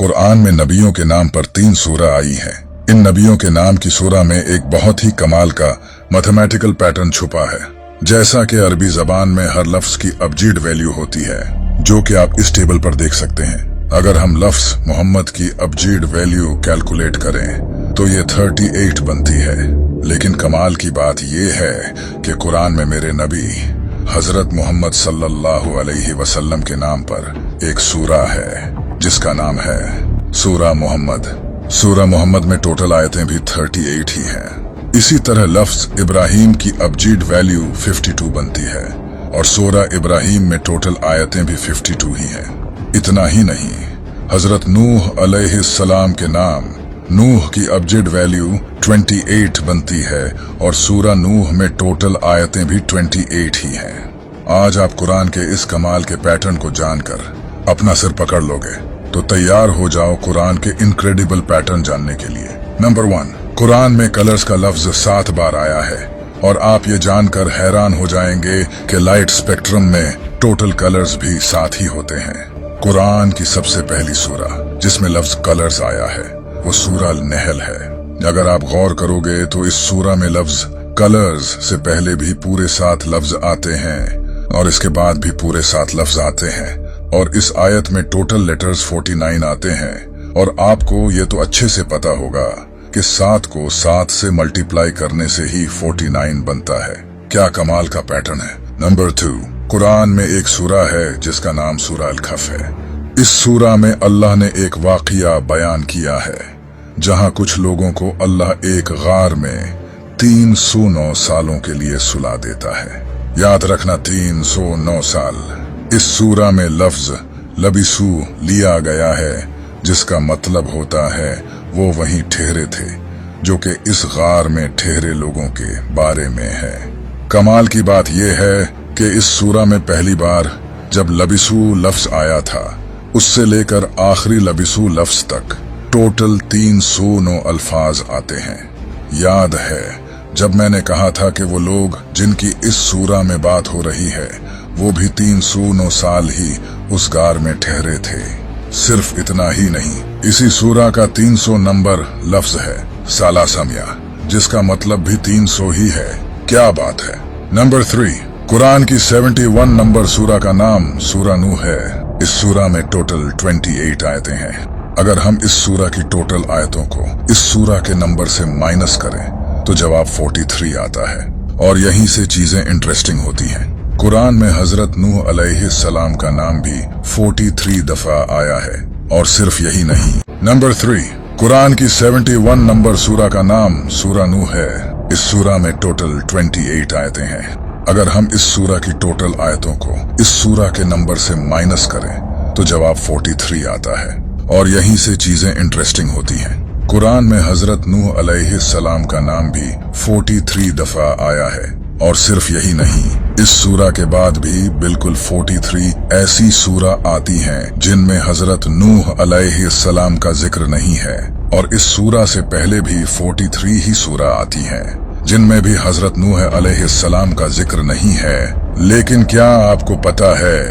कुरान में नबियों के नाम पर 3 सूरा आई हैं। इन नबियों के नाम की सूरा में एक बहुत ही कमाल का मैथमेटिकल पैटर्न छुपा है। जैसा कि अरबी जबान में हर लफ्ज की अबजीड वैल्यू होती है, जो कि आप इस टेबल पर देख सकते हैं। अगर हम लफ्ज मोहम्मद की अबजीड वैल्यू कैलकुलेट करें तो ये 38 बनती है। लेकिन कमाल की बात ये है कि कुरान में मेरे नबी हजरत मोहम्मद सल्लल्लाहु अलैहि वसल्लम के नाम पर एक सूरा है जिसका नाम है सूरा मोहम्मद। सूरा मोहम्मद में टोटल आयतें भी 38 ही हैं। इसी तरह लफ्ज इब्राहिम की अबजीड वैल्यू 52 बनती है और सूरा इब्राहिम में टोटल आयतें भी 52 ही हैं। इतना ही नहीं, हजरत नूह अलैहिस्सलाम के नाम नूह की अबजीड वैल्यू 28 बनती है और सूरा नूह में टोटल आयतें भी 28 ही हैं। आज आप कुरान के इस कमाल के पैटर्न को जानकर अपना सिर पकड़ लोगे तो तैयार हो जाओ कुरान के इनक्रेडिबल पैटर्न जानने के लिए। नंबर 1, कुरान में कलर्स का लफ्ज 7 बार आया है और आप ये जानकर हैरान हो जाएंगे कि लाइट स्पेक्ट्रम में टोटल कलर्स भी 7 ही होते हैं। कुरान की सबसे पहली सूरा जिसमें लफ्ज कलर्स आया है वो सूरा नहल है। अगर आप गौर करोगे तो इस सूरा में लफ्ज कलर्स से पहले भी पूरे 7 लफ्ज आते हैं और इसके बाद भी पूरे 7 लफ्ज आते हैं और इस आयत में टोटल लेटर्स 49 आते हैं। और आपको ये तो अच्छे से पता होगा कि 7 को 7 से मल्टीप्लाई करने से ही 49 बनता है। क्या कमाल का पैटर्न है। नंबर 2, कुरान में एक सूरा है जिसका नाम सूरा अल-कहफ है। इस सूरा में अल्लाह ने एक वाकया बयान किया है जहां कुछ लोगों को अल्लाह एक गार में 309 सालों के लिए सुला देता है। याद रखना 309 साल। इस सूरा में लफ्ज लबिसू लिया गया है जिसका मतलब होता है वो वहीं ठहरे थे, जो कि इस गार में ठहरे लोगों के बारे में है। कमाल की बात यह है कि इस सूरा में पहली बार जब लबिसू लफ्ज आया था उससे लेकर आखिरी लबिसू लफ्ज तक टोटल 309 अल्फाज आते हैं। याद है जब मैंने कहा था कि वो लोग जिनकी इस सूरा में बात हो रही है वो भी 309 साल ही उस गार में ठहरे थे। सिर्फ इतना ही नहीं, इसी सूरा का 300 नंबर लफ्ज है सालासमिया, जिसका मतलब भी 300 ही है। क्या बात है। नंबर 3, कुरान की 71 नंबर सूरा का नाम सूरा नूह है। इस सूरा में टोटल 28 आयतें हैं। अगर हम इस सूरा की टोटल आयतों को इस सूरा के नंबर से माइनस करें तो जवाब 43 आता है। और यहीं से चीजें इंटरेस्टिंग होती हैं। कुरान में हजरत नूह अलैहिस्सलाम का नाम भी 43 दफा आया है। और सिर्फ यही नहीं, नंबर 3, कुरान की 71 नंबर सूरा का नाम सूरा नूह है। इस सूरा में टोटल 28 आयतें हैं। अगर हम इस सूरा की टोटल आयतों को इस सूरा के नंबर से माइनस करें तो जवाब 43 आता है। और यहीं से चीजें इंटरेस्टिंग होती हैं। कुरान में हजरत नूह अलैहिस्सलाम का नाम भी 43 दफा आया है। और सिर्फ यही नहीं, इस सूरा के बाद भी बिल्कुल 43 ऐसी सूरा आती हैं जिनमें हजरत नूह अलैहिस्सलाम का जिक्र नहीं है। और इस सूरा से पहले भी 43 ही सूरा आती हैं जिनमें भी हजरत नूह अलैहिस्सलाम का जिक्र नहीं है। लेकिन क्या आपको पता है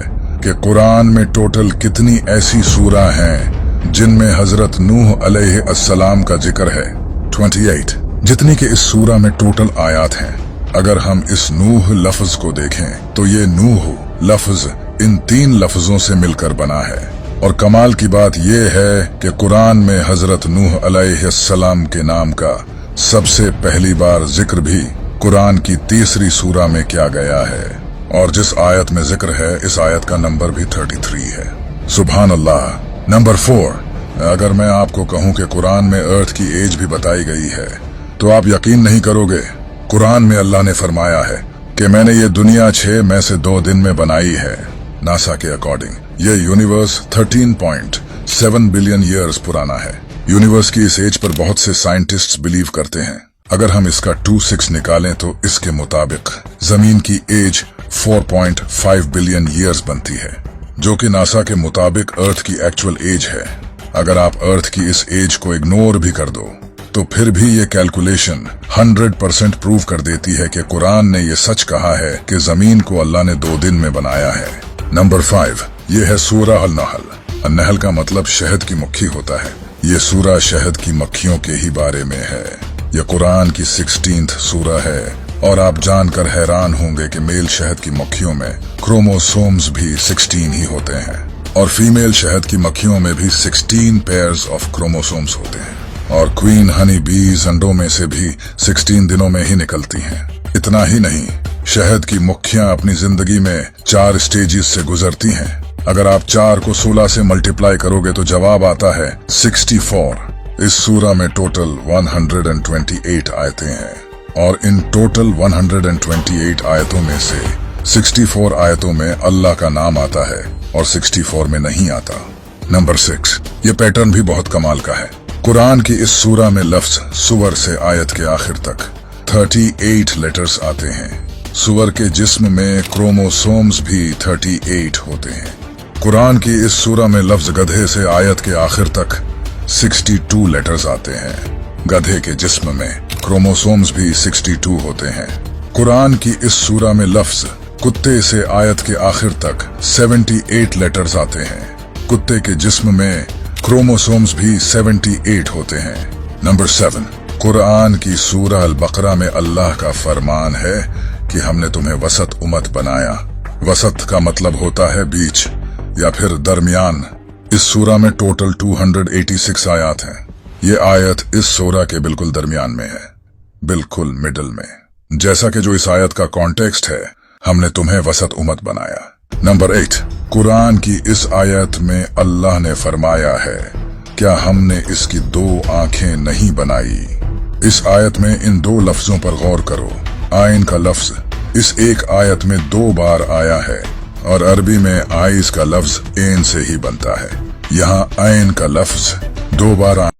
कि कुरान में टोटल कितनी ऐसी सूरा हैं जिनमें हजरत नूह अलैहिस्सलाम का जिक्र है? 28, जितनी कि इस सूरा में टोटल आयात हैं। अगर हम इस नूह लफ्ज को देखें तो ये नूह लफ्ज इन 3 लफ्जों से मिलकर बना है। और कमाल की बात यह है कि कुरान में हजरत नूह अलैहिस्सलाम के नाम का सबसे पहली बार जिक्र भी कुरान की 3री सूरा में किया गया है। और जिस आयत में जिक्र है इस आयत का नंबर भी 33 है। सुभान अल्लाह। नंबर 4, अगर मैं आपको कहूं कि कुरान में अर्थ की एज भी बताई गई है तो आप यकीन नहीं करोगे। कुरान में अल्लाह ने फरमाया है कि मैंने ये दुनिया 6 में से 2 दिन में बनाई है। नासा के अकॉर्डिंग ये यूनिवर्स 13.7 बिलियन ईयर्स पुराना है। यूनिवर्स की इस एज पर बहुत से साइंटिस्ट्स बिलीव करते हैं। अगर हम इसका 26 निकालें तो इसके मुताबिक जमीन की एज 4.5 बिलियन ईयर्स बनती है, जो कि नासा के मुताबिक अर्थ की एक्चुअल एज है। अगर आप अर्थ की इस एज को इग्नोर भी कर दो तो फिर भी ये कैलकुलेशन 100% प्रूव कर देती है कि कुरान ने ये सच कहा है कि जमीन को अल्लाह ने 2 दिन में बनाया है। नंबर 5, ये है सूरा अल-नहल। अन्नहल का मतलब शहद की मक्खी होता है। ये सूरा शहद की मक्खियों के ही बारे में है। यह कुरान की 16th सूरा है और आप जानकर हैरान होंगे कि मेल शहद की मक्खियों में क्रोमोसोम्स भी 16 ही होते हैं और फीमेल शहद की मक्खियों में भी 16 पेयर्स ऑफ क्रोमोसोम्स होते हैं और क्वीन हनी बीज अंडों में से भी 16 दिनों में ही निकलती हैं। इतना ही नहीं, शहद की मक्खियां अपनी जिंदगी में 4 स्टेजेस से गुजरती हैं। अगर आप 4 को 16 से मल्टीप्लाई करोगे तो जवाब आता है 64। इस सूरा में टोटल 128 आयतें हैं और इन टोटल 128 आयतों में से 64 आयतों में अल्लाह का नाम आता है और 64 में नहीं आता। नंबर 6, ये पैटर्न भी बहुत कमाल का है। कुरान की इस सूरा में लफ्ज सुवर से आयत के आखिर तक 38 लेटर्स आते हैं। सुवर के जिस्म में क्रोमोसोम्स भी 38 होते हैं। कुरान की इस सूरा में लफ्ज गधे से आयत के आखिर तक 62 लेटर्स आते हैं। गधे के जिस्म में क्रोमोसोम्स भी 62 होते हैं। कुरान की इस सूरा में लफ्ज कुत्ते से आयत के आखिर तक 78 लेटर्स आते हैं। कुत्ते के जिस्म में क्रोमोसोम्स भी 78 होते हैं। नंबर 7, कुरान की सूरा अल बकरा में अल्लाह का फरमान है कि हमने तुम्हें वसत उम्मत बनाया। वसत का मतलब होता है बीच या फिर दरमियान। इस सूरा में टोटल 286 आयत हैं। ये आयत इस सूरा के बिल्कुल दरमियान में है, बिल्कुल मिडल में। जैसा कि जो इस आयत का कॉन्टेक्स्ट है, हमने तुम्हें वसत उम्मत बनाया। नंबर 8, कुरान की इस आयत में अल्लाह ने फरमाया है, क्या हमने इसकी 2 आंखें नहीं बनाई। इस आयत में इन 2 लफ्जों पर गौर करो। आइन का लफ्ज इस एक आयत में 2 बार आया है और अरबी में आइज का लफ्ज एन से ही बनता है। यहाँ आइन का लफ्ज 2 बार